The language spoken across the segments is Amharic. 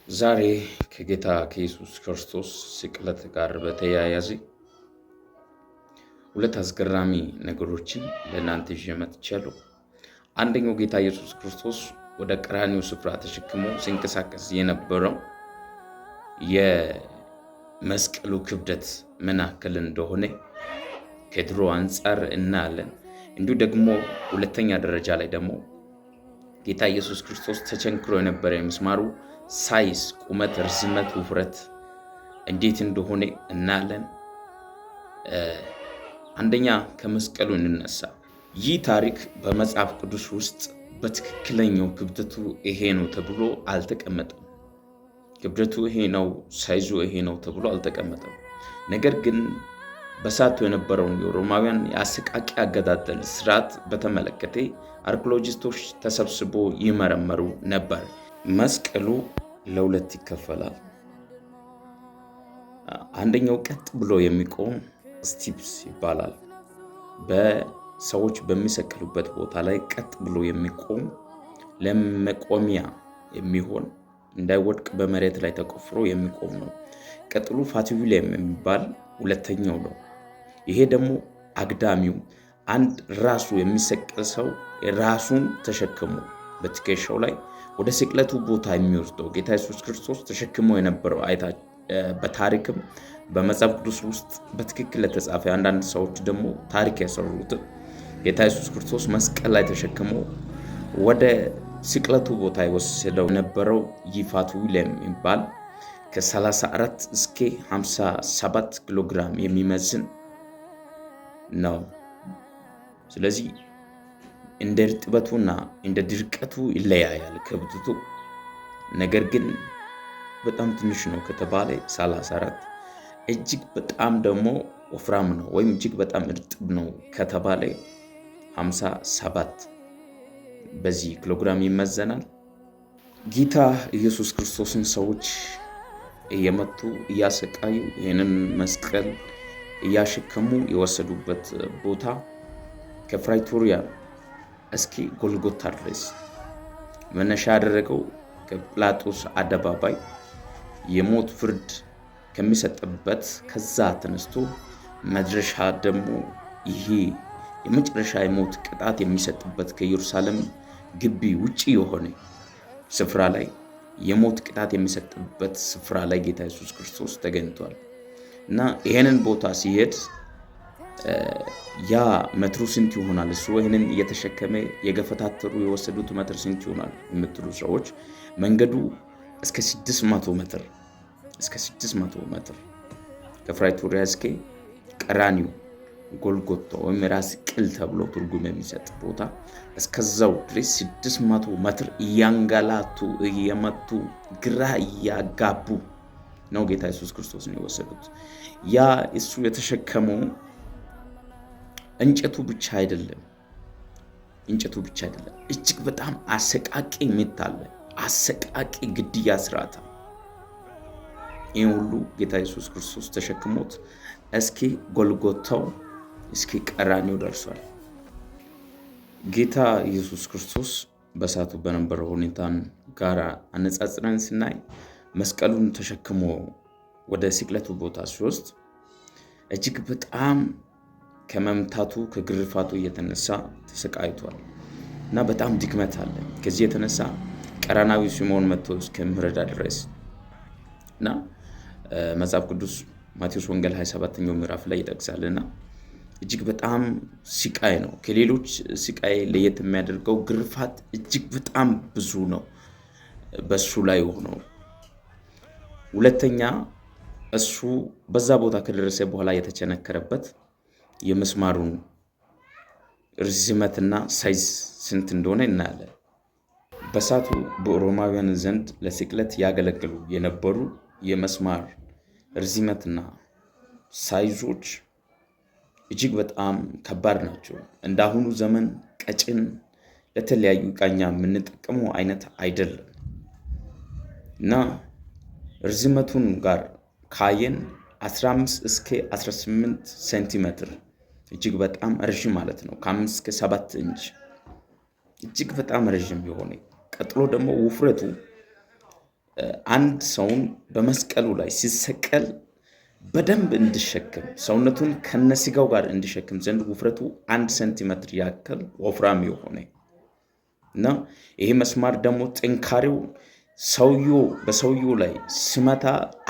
ዛሬ ከጌታ ከኢየሱስ ክርስቶስ ስቅለት ጋር በተያያዘ ሁለት አስገራሚ ነገሮችን ለእናንተ ይዤ መጥቻለሁ። አንደኛው ጌታ ኢየሱስ ክርስቶስ ወደ ቀራንዮ ስፍራ ተሸክሞ ሲንቀሳቀስ የነበረው የመስቀሉ ክብደት ምን ያክል እንደሆነ ከድሮ አንጻር እናያለን። እንዲሁ ደግሞ ሁለተኛ ደረጃ ላይ ደግሞ ጌታ ኢየሱስ ክርስቶስ ተቸንክሮ የነበረ የምስማሩ ሳይዝ፣ ቁመት፣ ርዝመት፣ ውፍረት እንዴት እንደሆነ እናያለን። አንደኛ ከመስቀሉ እንነሳ። ይህ ታሪክ በመጽሐፍ ቅዱስ ውስጥ በትክክለኛው ክብደቱ ይሄ ነው ተብሎ አልተቀመጠም። ክብደቱ ይሄ ነው፣ ሳይዙ ይሄ ነው ተብሎ አልተቀመጠም። ነገር ግን በሳቱ የነበረውን የሮማውያን የአሰቃቂ አገዳደል ስርዓት በተመለከተ አርኪኦሎጂስቶች ተሰብስቦ ይመረመሩ ነበር። መስቀሉ ለሁለት ይከፈላል። አንደኛው ቀጥ ብሎ የሚቆም ስቲፕስ ይባላል። በሰዎች በሚሰቀሉበት ቦታ ላይ ቀጥ ብሎ የሚቆም ለመቆሚያ የሚሆን እንዳይወድቅ በመሬት ላይ ተቆፍሮ የሚቆም ነው። ቀጥሎ ፋቲቡለም የሚባል ሁለተኛው ነው። ይሄ ደግሞ አግዳሚው አንድ ራሱ የሚሰቀል ሰው ራሱን ተሸክሞ በትከሻው ላይ ወደ ስቅለቱ ቦታ የሚወስደው ጌታ ኢየሱስ ክርስቶስ ተሸክሞ የነበረው በታሪክም በመጽሐፍ ቅዱስ ውስጥ በትክክል ለተጻፈ አንዳንድ ሰዎች ደግሞ ታሪክ ያሰሩትን ጌታ ኢየሱስ ክርስቶስ መስቀል ላይ ተሸክሞ ወደ ስቅለቱ ቦታ የወሰደው የነበረው ይህ ፋቲቡለም የሚባል ከ34 እስከ 57 ኪሎ ግራም የሚመዝን ነው። ስለዚህ እንደ እርጥበቱና እንደ ድርቀቱ ይለያያል ክብደቱ። ነገር ግን በጣም ትንሽ ነው ከተባለ 34፣ እጅግ በጣም ደግሞ ወፍራም ነው ወይም እጅግ በጣም እርጥብ ነው ከተባለ 57 በዚህ ኪሎግራም ይመዘናል። ጌታ ኢየሱስ ክርስቶስን ሰዎች እየመቱ እያሰቃዩ ይህንን መስቀል እያሸከሙ የወሰዱበት ቦታ ከፕራይቶሪያ እስኪ ጎልጎታ ድረስ መነሻ ያደረገው ከጲላጦስ አደባባይ የሞት ፍርድ ከሚሰጥበት ከዛ ተነስቶ መድረሻ ደግሞ ይሄ የመጨረሻ የሞት ቅጣት የሚሰጥበት ከኢየሩሳሌም ግቢ ውጪ የሆነ ስፍራ ላይ የሞት ቅጣት የሚሰጥበት ስፍራ ላይ ጌታ ኢየሱስ ክርስቶስ ተገኝቷል እና ይሄንን ቦታ ሲሄድ ያ ሜትሩ ስንት ይሆናል? እሱ ይህንን እየተሸከመ የገፈታተሩ የወሰዱት ሜትር ስንት ይሆናል የምትሉ ሰዎች መንገዱ እስከ 600 ሜትር ከፕራይቶሪያ እስከ ቀራንዮ ጎልጎታ ወይም ራስ ቅል ተብሎ ትርጉም የሚሰጥ ቦታ እስከዛው ድረስ 600 ሜትር እያንገላቱ እየመቱ ግራ እያጋቡ ነው ጌታ ኢየሱስ ክርስቶስ ነው የወሰዱት። ያ እሱ የተሸከመው እንጨቱ ብቻ አይደለም። እጅግ በጣም አሰቃቂ የሚታለ አሰቃቂ ግድያ ስርዓት። ይህን ሁሉ ጌታ ኢየሱስ ክርስቶስ ተሸክሞት እስኪ ጎልጎታው እስኪ ቀራንዮ ደርሷል። ጌታ ኢየሱስ ክርስቶስ በሳቱ በነበረው ሁኔታን ጋር አነጻጽረን ስናይ መስቀሉን ተሸክሞ ወደ ስቅለቱ ቦታ ሲወስድ እጅግ በጣም ከመምታቱ ከግርፋቱ እየተነሳ ተሰቃይቷል እና በጣም ድክመት አለ። ከዚህ የተነሳ ቀራናዊ ሲሞን መጥቶ እስከሚረዳ ድረስ እና መጽሐፍ ቅዱስ ማቴዎስ ወንጌል 27ኛው ምዕራፍ ላይ ይጠቅሳልና እጅግ በጣም ስቃይ ነው። ከሌሎች ስቃይ ለየት የሚያደርገው ግርፋት እጅግ በጣም ብዙ ነው በሱ ላይ ሆነው። ሁለተኛ እሱ በዛ ቦታ ከደረሰ በኋላ የተቸነከረበት የመስማሩን ርዝመትና ሳይዝ ስንት እንደሆነ እናያለን። በሳቱ በሮማውያን ዘንድ ለስቅለት ያገለግሉ የነበሩ የመስማር ርዝመትና ሳይዞች እጅግ በጣም ከባድ ናቸው። እንዳሁኑ ዘመን ቀጭን ለተለያዩ ቃኛ የምንጠቀመው አይነት አይደለም እና ርዝመቱን ጋር ካየን 15 እስከ 18 ሴንቲሜትር እጅግ በጣም ረዥም ማለት ነው። ከ5 እስከ 7 ኢንች እጅግ በጣም ረዥም የሆነ ቀጥሎ ደግሞ ውፍረቱ አንድ ሰውን በመስቀሉ ላይ ሲሰቀል በደንብ እንዲሸክም ሰውነቱን ከነስጋው ጋር እንዲሸክም ዘንድ ውፍረቱ 1 ሴንቲሜትር ያክል ወፍራም የሆነ እና ይሄ መስማር ደግሞ ጥንካሬው በሰውየው ላይ ሲመታ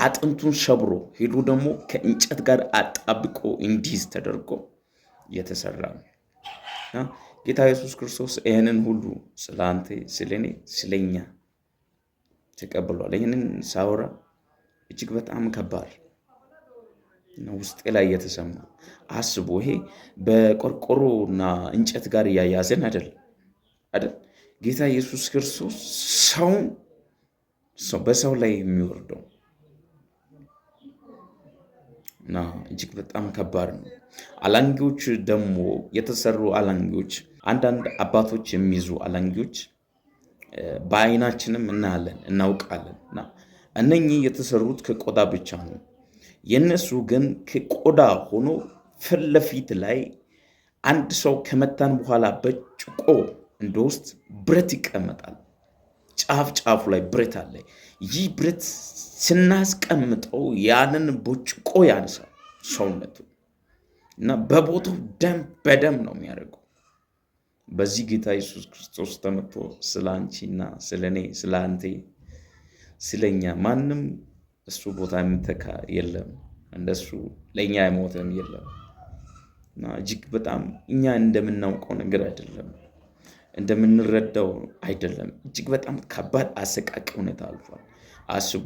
አጥንቱን ሰብሮ ሄዶ ደግሞ ከእንጨት ጋር አጣብቆ እንዲይዝ ተደርጎ የተሰራ ነው። ጌታ ኢየሱስ ክርስቶስ ይህንን ሁሉ ስለ አንተ፣ ስለ እኔ፣ ስለኛ ተቀብሏል። ይህንን ሳወራ እጅግ በጣም ከባድ ነው ውስጤ ላይ የተሰማ። አስቡ፣ ይሄ በቆርቆሮና እንጨት ጋር እያያዘን አይደል? ጌታ ኢየሱስ ክርስቶስ በሰው ላይ የሚወርደው እና እጅግ በጣም ከባድ ነው። አላንጊዎች ደግሞ የተሰሩ አላንጊዎች፣ አንዳንድ አባቶች የሚይዙ አላንጊዎች በአይናችንም እናያለን እናውቃለን። እና እነኚህ የተሰሩት ከቆዳ ብቻ ነው። የነሱ ግን ከቆዳ ሆኖ ፊት ለፊት ላይ አንድ ሰው ከመታን በኋላ በጭቆ እንደ ውስጥ ብረት ይቀመጣል። ጫፍ ጫፉ ላይ ብረት አለ። ይህ ብረት ስናስቀምጠው ያንን በጭቆ ያንሳል ሰውነቱ እና በቦታው ደም በደም ነው የሚያደርገው። በዚህ ጌታ ኢየሱስ ክርስቶስ ተመቶ ስለ አንቺና ስለ እኔ፣ ስለ አንተ፣ ስለኛ ማንም እሱ ቦታ የሚተካ የለም። እንደሱ ለኛ የሞተም የለም እና እጅግ በጣም እኛ እንደምናውቀው ነገር አይደለም፣ እንደምንረዳው አይደለም። እጅግ በጣም ከባድ አሰቃቂ ሁኔታ አልፏል። አስቡ፣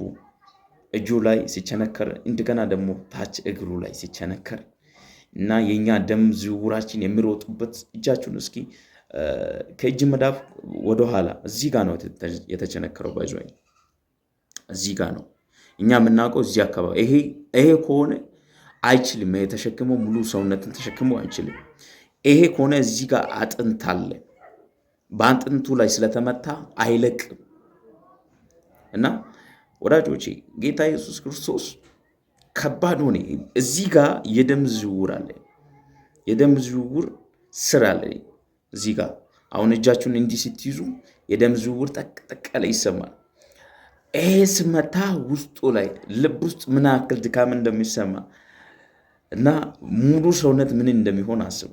እጁ ላይ ሲቸነከር እንደገና ደግሞ ታች እግሩ ላይ ሲቸነከር እና የኛ ደም ዝውውራችን የሚሮጡበት እጃችሁን እስኪ ከእጅ መዳፍ ወደኋላ እዚህ ጋር ነው የተቸነከረው። ባይዞይ እዚህ ጋር ነው እኛ የምናውቀው እዚህ አካባቢ። ይሄ ከሆነ አይችልም። የተሸክመው ሙሉ ሰውነትን ተሸክመው አይችልም። ይሄ ከሆነ እዚህ ጋር አጥንት አለ። በአጥንቱ ላይ ስለተመታ አይለቅም። እና ወዳጆቼ ጌታ ኢየሱስ ክርስቶስ ከባድ ሆነ። እዚህ ጋር የደም ዝውውር አለ። የደም ዝውውር ስር አለ እዚህ ጋር። አሁን እጃችሁን እንዲህ ስትይዙ የደም ዝውውር ጠቅ ላይ ይሰማል። ይሄ ስመታ ውስጡ ላይ ልብ ውስጥ ምን ያክል ድካም እንደሚሰማ እና ሙሉ ሰውነት ምን እንደሚሆን አስቡ።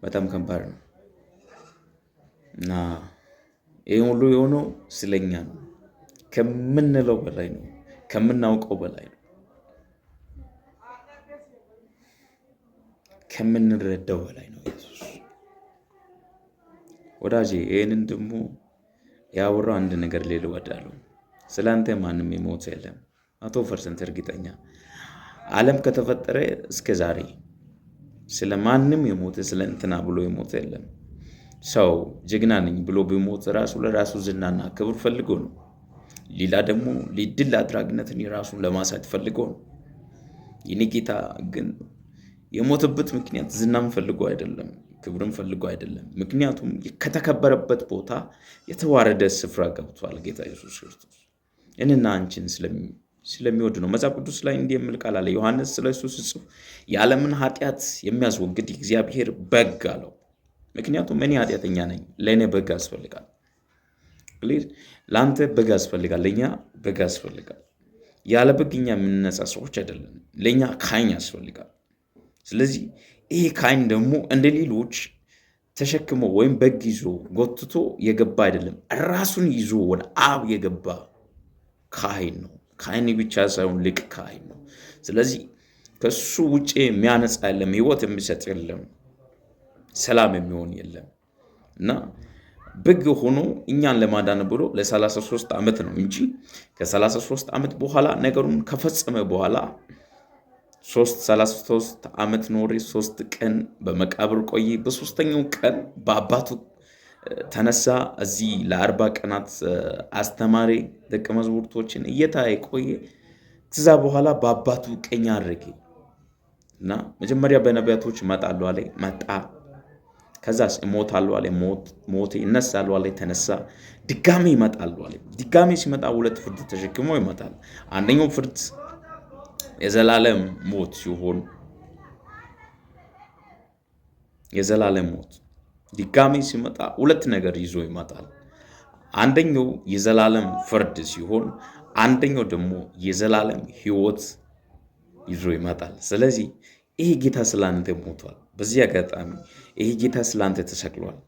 በጣም ከባድ ነው እና ይህ ሁሉ የሆነው ስለኛ ነው። ከምንለው በላይ ነው። ከምናውቀው በላይ ነው። ከምንረዳው በላይ ነው ኢየሱስ። ወዳጄ ይህንን ደግሞ ያወራው አንድ ነገር ሌላ ወዳለው ስለ አንተ ማንም የሞተ የለም። 100% እርግጠኛ። ዓለም ከተፈጠረ እስከ ዛሬ ስለ ማንም የሞተ ስለ እንትና ብሎ የሞተ የለም። ሰው ጀግና ነኝ ብሎ ቢሞት ራሱ ለራሱ ዝናና ክብር ፈልጎ ነው። ሌላ ደግሞ ድል አድራጊነትን የራሱን ለማሳየት ፈልጎ ነው። የኔ ጌታ ግን የሞተበት ምክንያት ዝናም ፈልጎ አይደለም፣ ክብርም ፈልጎ አይደለም። ምክንያቱም ከተከበረበት ቦታ የተዋረደ ስፍራ ገብቷል ጌታ ኢየሱስ ክርስቶስ እኔና አንቺን ስለሚወድ ነው። መጽሐፍ ቅዱስ ላይ እንዲህ የሚል ቃል አለ። ዮሐንስ ስለ እሱ ሲጽፍ የዓለምን ኃጢአት የሚያስወግድ እግዚአብሔር በግ አለው። ምክንያቱም እኔ ኃጢአተኛ ነኝ፣ ለእኔ በግ ያስፈልጋል። ለአንተ በግ ያስፈልጋል፣ ለእኛ በግ ያስፈልጋል። ያለ በግ እኛ የምንነጻ ሰዎች አይደለም። ለእኛ ካህን ያስፈልጋል። ስለዚህ ይሄ ካህን ደግሞ እንደ ሌሎች ተሸክሞ ወይም በግ ይዞ ጎትቶ የገባ አይደለም። ራሱን ይዞ ወደ አብ የገባ ካህን ነው። ካህን ብቻ ሳይሆን ሊቅ ካህን ነው። ስለዚህ ከሱ ውጭ የሚያነጻ የለም፣ ህይወት የሚሰጥ የለም፣ ሰላም የሚሆን የለም እና በግ ሆኖ እኛን ለማዳን ብሎ ለ33 ዓመት ነው እንጂ ከ33 ዓመት በኋላ ነገሩን ከፈጸመ በኋላ 33 ዓመት ኖሬ 3 ቀን በመቃብር ቆየ። በሶስተኛው ቀን በአባቱ ተነሳ። እዚህ ለ40 ቀናት አስተማሪ ደቀ መዛሙርቶችን እየታየ ቆየ። ከዛ በኋላ በአባቱ ቀኝ አረገ እና መጀመሪያ በነቢያቶች እመጣለሁ አለ፣ መጣ። ከዛስ እሞታለሁ አለ፣ ሞተ። እነሳለሁ አለ፣ ተነሳ። ድጋሜ ይመጣለሁ አለ። ድጋሜ ሲመጣ 2 ፍርድ ተሸክሞ ይመጣል። አንደኛው ፍርድ የዘላለም ሞት ሲሆን የዘላለም ሞት ድጋሚ ሲመጣ ሁለት ነገር ይዞ ይመጣል። አንደኛው የዘላለም ፍርድ ሲሆን፣ አንደኛው ደግሞ የዘላለም ሕይወት ይዞ ይመጣል። ስለዚህ ይሄ ጌታ ስላንተ ሞቷል። በዚህ አጋጣሚ ይሄ ጌታ ስላንተ ተሰቅሏል።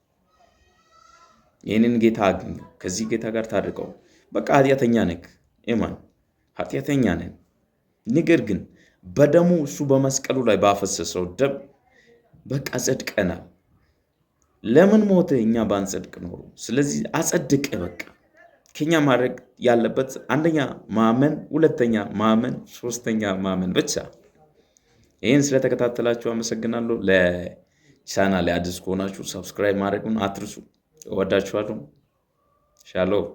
ይህንን ጌታ አግኘው፣ ከዚህ ጌታ ጋር ታርቀው። በቃ ኃጢአተኛ ነህ፣ ኢማን ኃጢአተኛ ነን። ነገር ግን በደሙ እሱ በመስቀሉ ላይ ባፈሰሰው ደም በቃ ጸድቀናል። ለምን ሞተ? እኛ ባንጸድቅ ኖሮ። ስለዚህ አጸድቀ። በቃ ከኛ ማድረግ ያለበት አንደኛ ማመን፣ ሁለተኛ ማመን፣ ሶስተኛ ማመን ብቻ። ይህን ስለተከታተላችሁ አመሰግናለሁ። ለቻናሌ አዲስ ከሆናችሁ ሰብስክራይብ ማድረጉን አትርሱ። እወዳችኋለሁ። ሻሎም